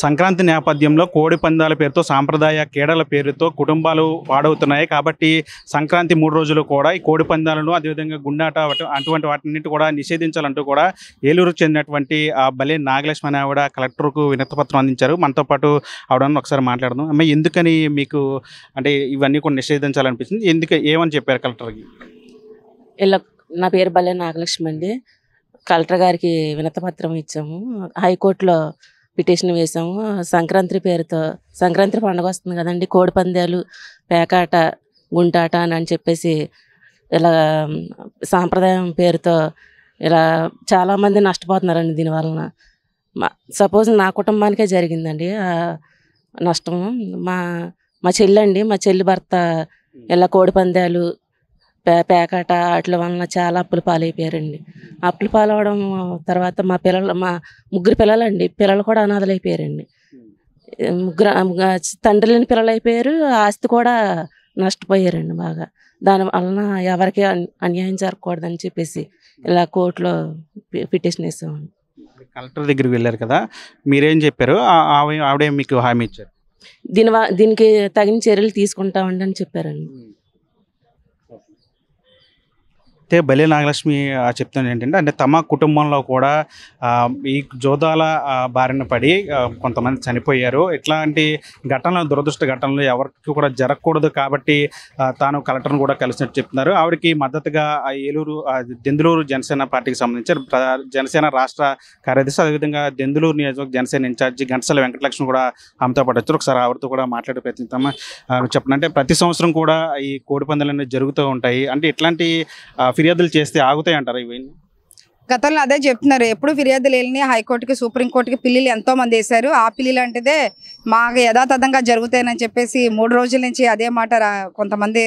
సంక్రాంతి నేపథ్యంలో కోడి పందాల పేరుతో సాంప్రదాయ క్రీడల పేరుతో కుటుంబాలు పాడవుతున్నాయి. కాబట్టి సంక్రాంతి 3 రోజులు కూడా ఈ కోడి పందాలను అదేవిధంగా గుండాట అటువంటి వాటిన్నింటి కూడా నిషేధించాలంటూ కూడా ఏలూరుకు చెందినటువంటి బలే నాగలక్ష్మి అనే ఆవిడ కలెక్టర్కు వినతిపత్రం అందించారు. మనతో పాటు ఆవిడని ఒకసారి మాట్లాడదాం. అమ్మ, ఎందుకని మీకు అంటే ఇవన్నీ కూడా నిషేధించాలనిపించింది? ఏమని చెప్పారు కలెక్టర్కి? ఇలా నా పేరు బలే నాగలక్ష్మి అండి. కలెక్టర్ గారికి వినతిపత్రం ఇచ్చాము. హైకోర్టులో పిటిషన్ వేసాము. సంక్రాంతి పేరుతో సంక్రాంతి పండుగ వస్తుంది కదండి, కోడి పందాలు, పేకాట, గుంటాట అని చెప్పేసి ఇలా సాంప్రదాయం పేరుతో ఇలా చాలామంది నష్టపోతున్నారండి. దీనివలన సపోజ్ నా కుటుంబానికే జరిగిందండి నష్టం. మా చెల్లి భర్త ఇలా కోడి పందాలు, పేకాట వాటి వలన చాలా అప్పులు పాలైపోయారండి. అప్పులు పాలవడం తర్వాత మా ముగ్గురు పిల్లలండి, పిల్లలు కూడా అనాథలు అయిపోయారండి. తండ్రి లేని పిల్లలు అయిపోయారు, ఆస్తి కూడా నష్టపోయారండి బాగా. దాని వలన ఎవరికి అన్యాయం జరగకూడదని చెప్పేసి ఇలా కోర్టులో పిటిషన్ వేసామండి. కలెక్టర్ దగ్గరికి వెళ్ళారు కదా, మీరేం చెప్పారు? ఆవిడే మీకు హామీ ఇచ్చారు? దీనికి తగిన చర్యలు తీసుకుంటామండి అని చెప్పారండి. అయితే బలే నాగలక్ష్మి చెప్తుంది ఏంటంటే, అంటే తమ కుటుంబంలో కూడా ఈ జోదాల బారిన పడి కొంతమంది చనిపోయారు. ఇట్లాంటి ఘటనలు, దురదృష్ట ఘటనలు ఎవరికి కూడా జరగకూడదు కాబట్టి తాను కలెక్టర్ను కూడా కలిసినట్టు చెప్తున్నారు. ఆవిడకి మద్దతుగా దెందులూరు జనసేన పార్టీకి సంబంధించి జనసేన రాష్ట్ర కార్యదర్శి, అదేవిధంగా దెందులూరు నియోజకవర్గ జనసేన ఇన్ఛార్జి ఘంటసాల వెంకటలక్ష్మి కూడా ఆమెతో పాటు వచ్చారు. ఒకసారి ఆవిడతో కూడా మాట్లాడే ప్రయత్నిస్తామా? చెప్పండి, అంటే ప్రతి సంవత్సరం కూడా ఈ కోడి పందాలు అనేవి జరుగుతూ ఉంటాయి. అంటే ఇట్లాంటి ఫిర్యాదులు చేస్తే ఆగుతాయి అంటారు ఇవన్నీ? గతంలో అదే చెప్తున్నారు, ఎప్పుడు ఫిర్యాదులు వెళ్ళినాయి హైకోర్టుకి, సుప్రీంకోర్టుకి పిల్లిలు ఎంతోమంది వేశారు. ఆ పిల్లిలు అంటేదే మాకు యథాతథంగా జరుగుతాయని చెప్పేసి 3 రోజుల నుంచి అదే మాట కొంతమంది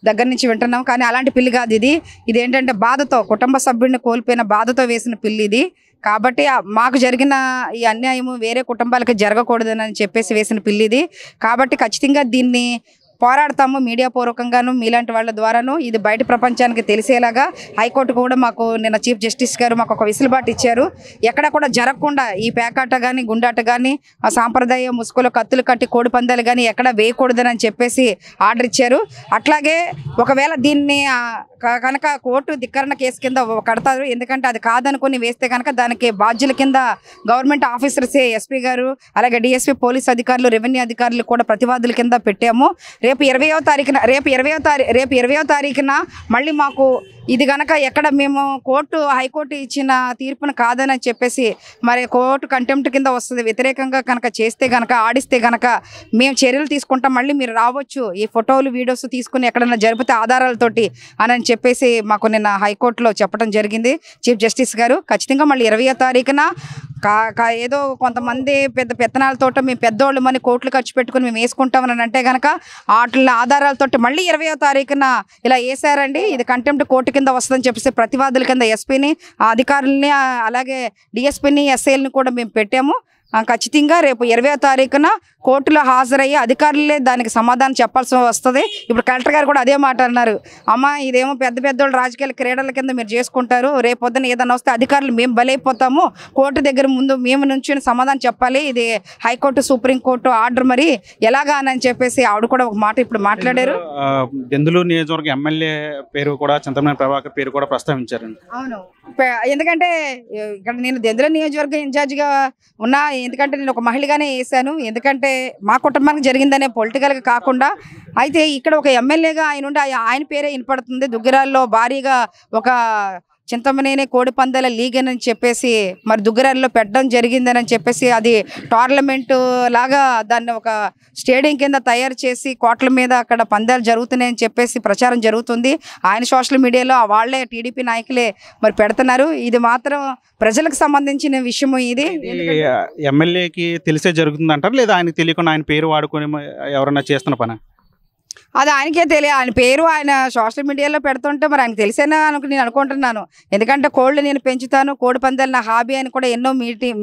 దగ్గర నుంచి వింటున్నాం. కానీ అలాంటి పిల్లి కాదు ఇది. ఇదేంటంటే బాధతో, కుటుంబ సభ్యుడిని కోల్పోయిన బాధతో వేసిన పిల్లి ఇది. కాబట్టి మాకు జరిగిన ఈ అన్యాయము వేరే కుటుంబాలకి జరగకూడదని చెప్పేసి వేసిన పిల్లి ఇది. కాబట్టి ఖచ్చితంగా దీన్ని పోరాడతాము, మీడియా పూర్వకంగాను మీలాంటి వాళ్ళ ద్వారాను ఇది బయట ప్రపంచానికి తెలిసేలాగా. హైకోర్టు కూడా మాకు నిన్న చీఫ్ జస్టిస్ గారు మాకు ఒక వెసులుబాటు ఇచ్చారు. ఎక్కడ కూడా జరగకుండా ఈ పేకాట కానీ, గుండాట కానీ, ఆ సాంప్రదాయ ముసుగులో కత్తులు కట్టి కోడి పందాలు కానీ ఎక్కడ వేయకూడదని చెప్పేసి ఆర్డర్ ఇచ్చారు. అట్లాగే ఒకవేళ దీన్ని కనుక కోర్టు ధిక్కరణ కేసు కింద కడతారు. ఎందుకంటే అది కాదనుకుని వేస్తే కనుక దానికి బాధ్యుల కింద గవర్నమెంట్ ఆఫీసర్సే, ఎస్పీ గారు, అలాగే డిఎస్పీ, పోలీస్ అధికారులు, రెవెన్యూ అధికారులు కూడా ప్రతివాదుల కింద పెట్టాము. రేపు 20వ తారీఖున మళ్ళీ మాకు ఇది కనుక ఎక్కడ మేము హైకోర్టు ఇచ్చిన తీర్పును కాదని చెప్పేసి మరి కోర్టు కంటెంప్ట్ కింద వస్తుంది. వ్యతిరేకంగా కనుక చేస్తే కనుక, ఆడిస్తే కనుక మేము చర్యలు తీసుకుంటాం. మళ్ళీ మీరు రావచ్చు, ఈ ఫోటోలు, వీడియోస్ తీసుకుని ఎక్కడైనా జరిపితే ఆధారాలతోటి అని చెప్పేసి మాకు నిన్న హైకోర్టులో చెప్పడం జరిగింది చీఫ్ జస్టిస్ గారు. ఖచ్చితంగా మళ్ళీ 20వ తారీఖున ఏదో కొంతమంది పెద్ద పెత్తనాలతో మేము పెద్దోళ్ళు మని కోట్లు ఖర్చు పెట్టుకుని మేము వేసుకుంటామని అంటే కనుక వాటి ఆధారాలతోటి మళ్ళీ 20వ తారీఖున ఇలా వేసారండి, ఇది కంటెంప్ట్ కోర్టు కింద వస్తుందని చెప్పేసి ప్రతివాదుల కింద ఎస్పీని, అధికారులని, అలాగే డిఎస్పీని, ఎస్ఐల్ని కూడా మేము పెట్టాము. ఖచ్చితంగా రేపు 20వ తారీఖున కోర్టులో హాజరయ్యి అధికారులే దానికి సమాధానం చెప్పాల్సి వస్తుంది. ఇప్పుడు కలెక్టర్ గారు కూడా అదే మాట అన్నారు, అమ్మ ఇదేమో పెద్దోళ్ళు రాజకీయ క్రీడల కింద మీరు చేసుకుంటారు, రేపు పొద్దున ఏదైనా వస్తే అధికారులు మేము బలైపోతాము, కోర్టు దగ్గర ముందు మేము నుంచి సమాధానం చెప్పాలి, ఇది హైకోర్టు, సుప్రీంకోర్టు ఆర్డర్, మరి ఎలాగా అని చెప్పేసి ఆవిడ కూడా ఒక మాట ఇప్పుడు మాట్లాడారు. దెందులూరు నియోజకవర్గ ఎమ్మెల్యే పేరు కూడా చింతమనేని ప్రభాకర్ పేరు కూడా ప్రస్తావించారు. అవును, ఎందుకంటే ఇక్కడ నేను దెందులూరు నియోజకవర్గ ఇన్ఛార్జిగా ఉన్నా, ఎందుకంటే నేను ఒక మహిళగానే వేసాను. ఎందుకంటే మా కుటుంబానికి జరిగిందనే పొలిటికల్గా కాకుండా, అయితే ఇక్కడ ఒక ఎమ్మెల్యేగా ఆయన పేరే వినపడుతుంది. దుగ్గిరాల్లో భారీగా ఒక చింతమనేని కోడి పందాల లీగ్ అని చెప్పేసి మరి దుగ్గిరాల్లో పెట్టడం జరిగిందని చెప్పేసి, అది టోర్నమెంటు లాగా దాన్ని ఒక స్టేడియం కింద తయారు చేసి కోట్ల మీద అక్కడ పందాలు జరుగుతున్నాయని చెప్పేసి ప్రచారం జరుగుతుంది. ఆయన సోషల్ మీడియాలో వాళ్ళే టీడీపీ నాయకులే మరి పెడుతున్నారు. ఇది మాత్రం ప్రజలకు సంబంధించిన విషయము. ఇది ఎమ్మెల్యేకి తెలిసే జరుగుతుంది అంటారు, లేదా ఆయనకు తెలియకుండా ఆయన పేరు వాడుకొని ఎవరన్నా చేస్తున్న పని? అది ఆయనకే తెలియదు. ఆయన పేరు ఆయన సోషల్ మీడియాలో పెడుతుంటే మరి ఆయనకు తెలిసేనా నేను అనుకుంటున్నాను. ఎందుకంటే కోళ్ళు నేను పెంచుతాను, కోడి పందాలు నా హాబీ అని కూడా ఎన్నో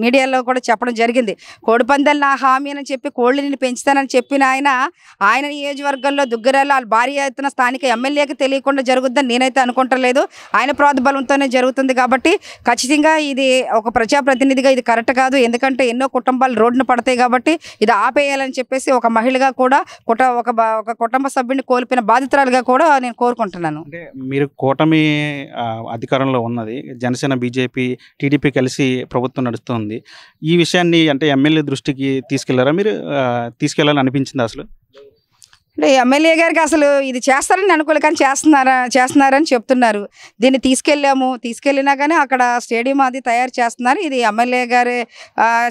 మీడియాలో కూడా చెప్పడం జరిగింది. కోడి పందాలు నా హామీ అని చెప్పి కోళ్ళు నేను పెంచుతానని చెప్పిన ఆయన నియోజకవర్గంలో దుగ్గరాలు వాళ్ళ భార్య ఎత్తున స్థానిక ఎమ్మెల్యేకి తెలియకుండా జరుగుద్దని నేనైతే అనుకుంటలేదు. ఆయన ప్రోద్బలంతోనే జరుగుతుంది. కాబట్టి ఖచ్చితంగా ఇది ఒక ప్రజాప్రతినిధిగా ఇది కరెక్ట్ కాదు. ఎందుకంటే ఎన్నో కుటుంబాలు రోడ్డున పడతాయి. కాబట్టి ఇది ఆపేయాలని చెప్పేసి ఒక మహిళగా కూడా ఒక కుటుంబ సభ్యుని కోల్పోయిన బాధితురాలుగా కూడా నేను కోరుకుంటున్నాను. అంటే మీరు కూటమి అధికారంలో ఉన్నది, జనసేన, బీజేపీ, టీడీపీ కలిసి ప్రభుత్వం నడుస్తుంది. ఈ విషయాన్ని అంటే ఎమ్మెల్యే దృష్టికి తీసుకెళ్లారా మీరు? తీసుకెళ్లాలని అనిపించింది అసలు? అంటే ఎమ్మెల్యే గారికి అసలు ఇది చేస్తారని అనుకోలేదు, కానీ చేస్తున్నారని చెప్తున్నారు. దీన్ని తీసుకెళ్ళినా కానీ అక్కడ స్టేడియం అది తయారు చేస్తున్నారు. ఇది ఎమ్మెల్యే గారు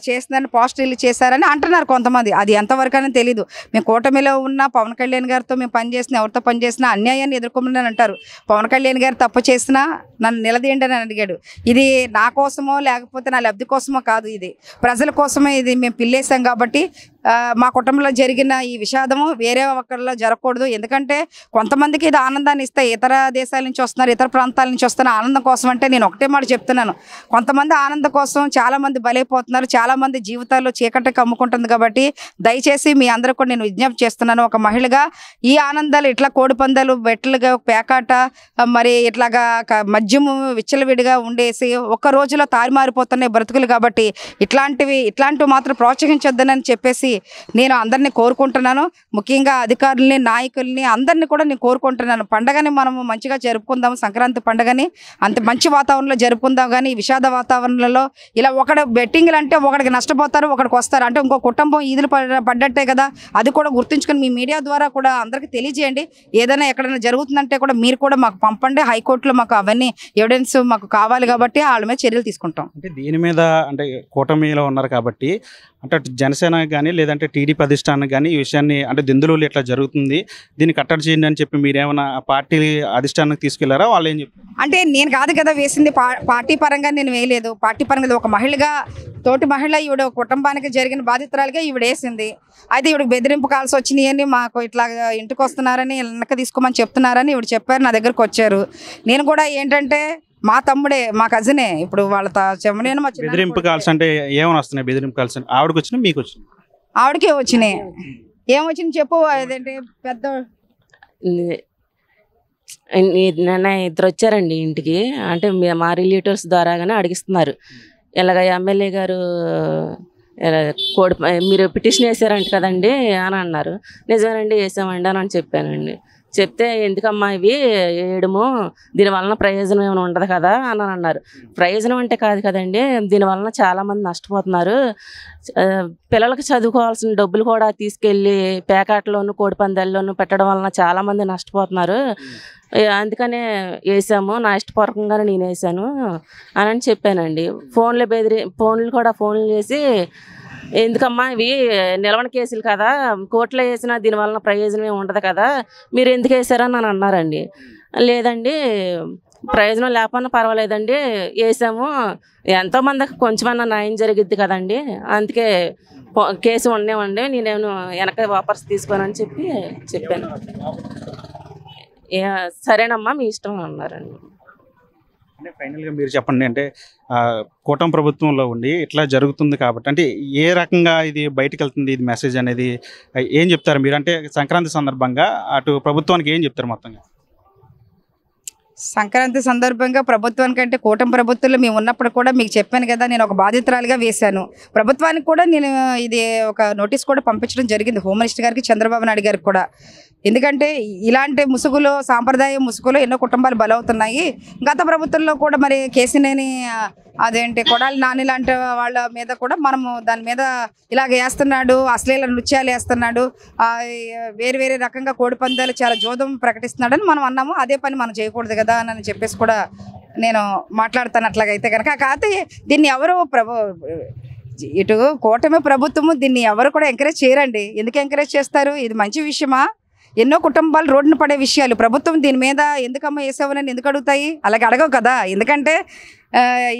చేస్తున్నారని పోస్టర్లు చేశారని అంటున్నారు కొంతమంది. అది ఎంతవరకు అని తెలీదు. మేము కూటమిలో ఉన్న పవన్ కళ్యాణ్ గారితో మేము పనిచేసినా, ఎవరితో పనిచేసినా అన్యాయాన్ని ఎదుర్కొమని అంటారు. పవన్ కళ్యాణ్ గారు తప్పు చేసినా నన్ను నిలదీయండి అని అడిగాడు. ఇది నా కోసమో లేకపోతే నా లబ్ధి కోసమో కాదు, ఇది ప్రజల కోసమే. ఇది మేము పిల్లేసాం కాబట్టి మా కుటుంబంలో జరిగిన ఈ విషాదము వేరే ఒక్కరిలో జరగకూడదు. ఎందుకంటే కొంతమందికి ఇది ఆనందాన్ని ఇస్తాయి. ఇతర దేశాల నుంచి వస్తున్నారు, ఇతర ప్రాంతాల నుంచి వస్తున్నారు ఆనందం కోసం. అంటే నేను ఒకటే మాట చెప్తున్నాను, కొంతమంది ఆనందం కోసం చాలామంది బలైపోతున్నారు, చాలామంది జీవితాల్లో చీకటికి అమ్ముకుంటుంది. కాబట్టి దయచేసి మీ అందరూ కూడా నేను విజ్ఞప్తి చేస్తున్నాను, ఒక మహిళగా ఈ ఆనందాలు ఇట్లా కోడి పందాలు, బెట్లుగా, పేకాట, మరి ఇట్లాగా మద్యము విచ్చలవిడిగా ఉండేసి ఒక్క రోజులో తారుమారిపోతున్నాయి బ్రతుకులు. కాబట్టి ఇట్లాంటివి మాత్రం ప్రోత్సహించొద్దని చెప్పేసి నేను అందరినీ కోరుకుంటున్నాను. ముఖ్యంగా అధికారుల్ని, నాయకుల్ని అందరినీ కూడా నేను కోరుకుంటున్నాను. పండగని మనము మంచిగా జరుపుకుందాము, సంక్రాంతి పండుగని అంత మంచి వాతావరణంలో జరుపుకుందాం. కానీ విషాద వాతావరణంలో ఇలా ఒకడు బెట్టింగ్లు అంటే ఒకడికి నష్టపోతారు, ఒకడికి వస్తారు అంటే ఇంకో కుటుంబం ఈదులు పడ్డట్టే కదా. అది కూడా గుర్తుంచుకొని మీ మీడియా ద్వారా కూడా అందరికీ తెలియజేయండి. ఏదైనా ఎక్కడైనా జరుగుతుందంటే కూడా మీరు కూడా మాకు పంపండి. హైకోర్టులో మాకు అవన్నీ ఎవిడెన్స్ మాకు కావాలి. కాబట్టి వాళ్ళ మీద చర్యలు తీసుకుంటాం. అంటే దీని మీద అంటే కూటమిలో ఉన్నారు కాబట్టి అంటే జనసేన కానీ లేదంటే టీడీపీ అధిష్టానం కానీ ఈ విషయాన్ని అంటే దిందులు ఇట్లా జరుగుతుంది, దీన్ని కట్టడి చేయండి అని చెప్పి మీరేమైనా పార్టీ అధిష్టానానికి తీసుకెళ్లారా? వాళ్ళు ఏం చెప్పారు? అంటే నేను కాదు కదా వేసింది, పార్టీ పరంగా నేను వేయలేదు. పార్టీ పరంగా ఒక మహిళగా, తోటి మహిళ ఈవిడ కుటుంబానికి జరిగిన బాధితురాలుగా ఈవిడ వేసింది. అయితే ఈవిడకి బెదిరింపు కాల్స్ వచ్చినాయని, మాకు ఇట్లా ఇంటికి వస్తున్నారని, వెనక తీసుకోమని చెప్తున్నారని ఈవిడ చెప్పారు. నా దగ్గరకు వచ్చారు. నేను కూడా ఏంటంటే మా తమ్ముడే, మా కజినే, ఇప్పుడు వాళ్ళ చెమ్మనేను. మా బెదిరింపు కాల్స్ అంటే ఏమైనా వస్తున్నాయి? బెదిరింపు కాల్స్ ఆవిడకి వచ్చినాయి, మీకు వచ్చినాయి? ఆవిడకే వచ్చినాయి. ఏమొచ్చింది చెప్పు. అదేంటి పెద్ద నిన్న ఇద్దరు వచ్చారండి ఇంటికి. అంటే మా రిలేటివ్స్ ద్వారాగానే అడిగిస్తున్నారు, ఇలాగ ఎమ్మెల్యే గారు మీరు పిటిషన్ వేసారంట కదండి అని అన్నారు. నిజమేనండి వేసామండి అని చెప్పానండి. చెప్తే ఎందుకమ్మా ఇవి వేయడము, దీనివలన ప్రయోజనం ఏమైనా ఉండదు కదా అని అన్నారు. ప్రయోజనం అంటే కాదు కదండి, దీనివలన చాలామంది నష్టపోతున్నారు. పిల్లలకి చదువుకోవాల్సిన డబ్బులు కూడా తీసుకెళ్ళి పేకాటలోను, కోడి పందాల్లోనూ పెట్టడం వలన చాలామంది నష్టపోతున్నారు. అందుకనే వేసాము, నా ఇష్టపూర్వకంగానే నేను వేసాను అని చెప్పానండి. ఫోన్లు చేసి ఎందుకమ్మా ఇవి నిలవన కేసులు కదా, కోర్టులో వేసినా దీనివలన ప్రయోజనం ఏమి ఉండదు కదా, మీరు ఎందుకు వేసారని నన్ను అన్నారండి. లేదండి ప్రయోజనం లేకపోయినా పర్వాలేదండి వేసాము, ఎంతోమందికి కొంచెమన్నా న్యాయం జరిగిద్ది కదండి, అందుకే కేసు ఉండేవండి, నేనేమో వెనక వాపస్ తీసుకోనని చెప్పాను. సరేనమ్మా మీ ఇష్టం అన్నారండి. అంటే ఫైనల్గా మీరు చెప్పండి, అంటే కూటమి ప్రభుత్వంలో ఉండి ఇట్లా జరుగుతుంది కాబట్టి అంటే ఏ రకంగా ఇది బయటకు వెళ్తుంది, ఇది మెసేజ్ అనేది ఏం చెప్తారు మీరు? అంటే సంక్రాంతి సందర్భంగా అటు ప్రభుత్వానికి ఏం చెప్తారు? మొత్తంగా సంక్రాంతి సందర్భంగా ప్రభుత్వానికంటే కూటమి ప్రభుత్వంలో మేము ఉన్నప్పుడు కూడా మీకు చెప్పాను కదా, నేను ఒక బాధితురాలిగా వేశాను. ప్రభుత్వానికి కూడా నేను ఇది ఒక నోటీస్ కూడా పంపించడం జరిగింది, హోమ్ మినిస్టర్ గారికి, చంద్రబాబు నాయుడు గారికి కూడా. ఎందుకంటే ఇలాంటి ముసుగులో, సాంప్రదాయ ముసుగులో ఎన్నో కుటుంబాలు బలవుతున్నాయి. గత ప్రభుత్వంలో కూడా మరి కేసినేని అదేంటి కొడాలి నాని లాంటి వాళ్ళ మీద కూడా మనము దాని మీద ఇలాగ వేస్తున్నాడు, అశ్లీల నృత్యాలు వేస్తున్నాడు, వేరే రకంగా కోడి పందాలు చాలా జోదం ప్రకటిస్తున్నాడని మనం అన్నాము. అదే పని మనం చేయకూడదు కదా అని చెప్పేసి కూడా నేను మాట్లాడతాను. అట్లాగైతే కనుక కాకపోతే దీన్ని ఎవరు ఇటు కూటమి ప్రభుత్వము దీన్ని ఎవరు కూడా ఎంకరేజ్ చేయరండి. ఎందుకు ఎంకరేజ్ చేస్తారు? ఇది మంచి విషయమా? ఎన్నో కుటుంబాలు రోడ్డున పడే విషయాలు ప్రభుత్వం దీని మీద ఎందుకమ్మా వేసావని ఎందుకు అడుగుతాయి? అలాగే అడగవు కదా. ఎందుకంటే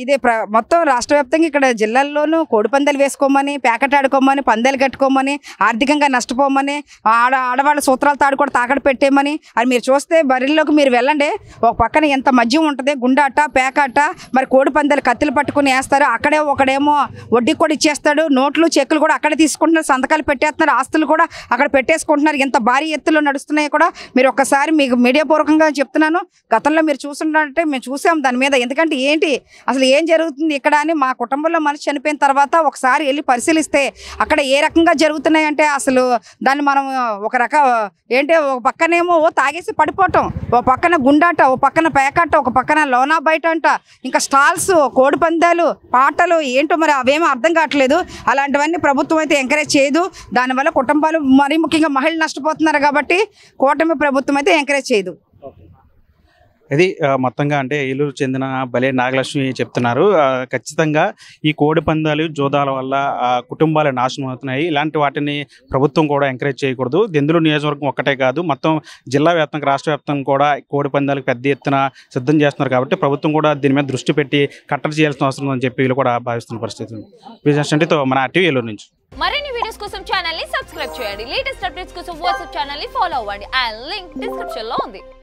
ఇదే మొత్తం రాష్ట్ర వ్యాప్తంగా ఇక్కడ జిల్లాల్లోనూ కోడిపందాలు వేసుకోమని, ప్యాకెట్ ఆడుకోమని, పందాలు కట్టుకోమని, ఆర్థికంగా నష్టపోమని, ఆడవాళ్ళ సూత్రాలు తాడుకోవడం తాకట్టు పెట్టేమని. అది మీరు చూస్తే బరిలోకి మీరు వెళ్ళండి, ఒక పక్కన ఎంత మద్యం ఉంటుంది, గుండాట, పేకాట, మరి కోడిపందాలు కత్తులు పట్టుకుని వేస్తారు. అక్కడే ఒకడేమో వడ్డీ కూడా ఇచ్చేస్తాడు, నోట్లు చెక్కులు కూడా అక్కడే తీసుకుంటున్నారు, సంతకాలు పెట్టేస్తున్నారు, ఆస్తులు కూడా అక్కడ పెట్టేసుకుంటున్నారు. ఎంత భారీ ఎత్తులో నడుస్తున్నాయి కూడా మీరు ఒక్కసారి మీకు మీడియా పూర్వకంగా చెప్తున్నాను. గతంలో మీరు చూస్తుంటే మేము చూసాం దాని మీద. ఎందుకంటే ఏంటి అసలు ఏం జరుగుతుంది ఇక్కడ అని మా కుటుంబంలో మనిషి చనిపోయిన తర్వాత ఒకసారి వెళ్ళి పరిశీలిస్తే అక్కడ ఏ రకంగా జరుగుతున్నాయంటే అసలు దాన్ని మనం ఒక ఏంటి ఒక పక్కనేమో తాగేసి పడిపోవటం, ఓ పక్కన గుండాట, ఓ పక్కన పేకాట, ఒక పక్కన లోనా బయట అంట, ఇంకా స్టాల్స్, కోడి పందాలు, పాటలు ఏంటో మరి అవేమో అర్థం కావట్లేదు. అలాంటివన్నీ ప్రభుత్వం అయితే ఎంకరేజ్ చేయదు. దానివల్ల కుటుంబాలు మరీ ముఖ్యంగా మహిళలు నష్టపోతున్నారు కాబట్టి కూటమి ప్రభుత్వం అయితే ఎంకరేజ్ చేయదు. ఇది మొత్తంగా అంటే ఏలూరు చెందిన బలే నాగలక్ష్మి చెప్తున్నారు. ఖచ్చితంగా ఈ కోడి పందాలు, జోదాల వల్ల కుటుంబాలు నాశనం అవుతున్నాయి. ఇలాంటి వాటిని ప్రభుత్వం కూడా ఎంకరేజ్ చేయకూడదు. దెందులూరు నియోజకవర్గం ఒక్కటే కాదు, మొత్తం జిల్లా వ్యాప్తంగా రాష్ట్ర వ్యాప్తంగా కూడా కోడి పందాలకు పెద్ద ఎత్తున సిద్ధం చేస్తున్నారు. కాబట్టి ప్రభుత్వం కూడా దీని మీద దృష్టి పెట్టి కట్టడి చేయాల్సిన అవసరం ఉందని చెప్పి వీళ్ళు కూడా భావిస్తున్న పరిస్థితి. విజయశ్రీతో మన టీవీ ఏలూరు నుంచి. మరిన్ని వీడియోస్ కోసం ఛానల్ ని సబ్స్క్రైబ్ చేయండి. లేటెస్ట్ అప్డేట్స్ కోసం వాట్సాప్ ఛానల్ ని ఫాలో అవ్వండి. ఆ లింక్ డిస్క్రిప్షన్ లో ఉంది.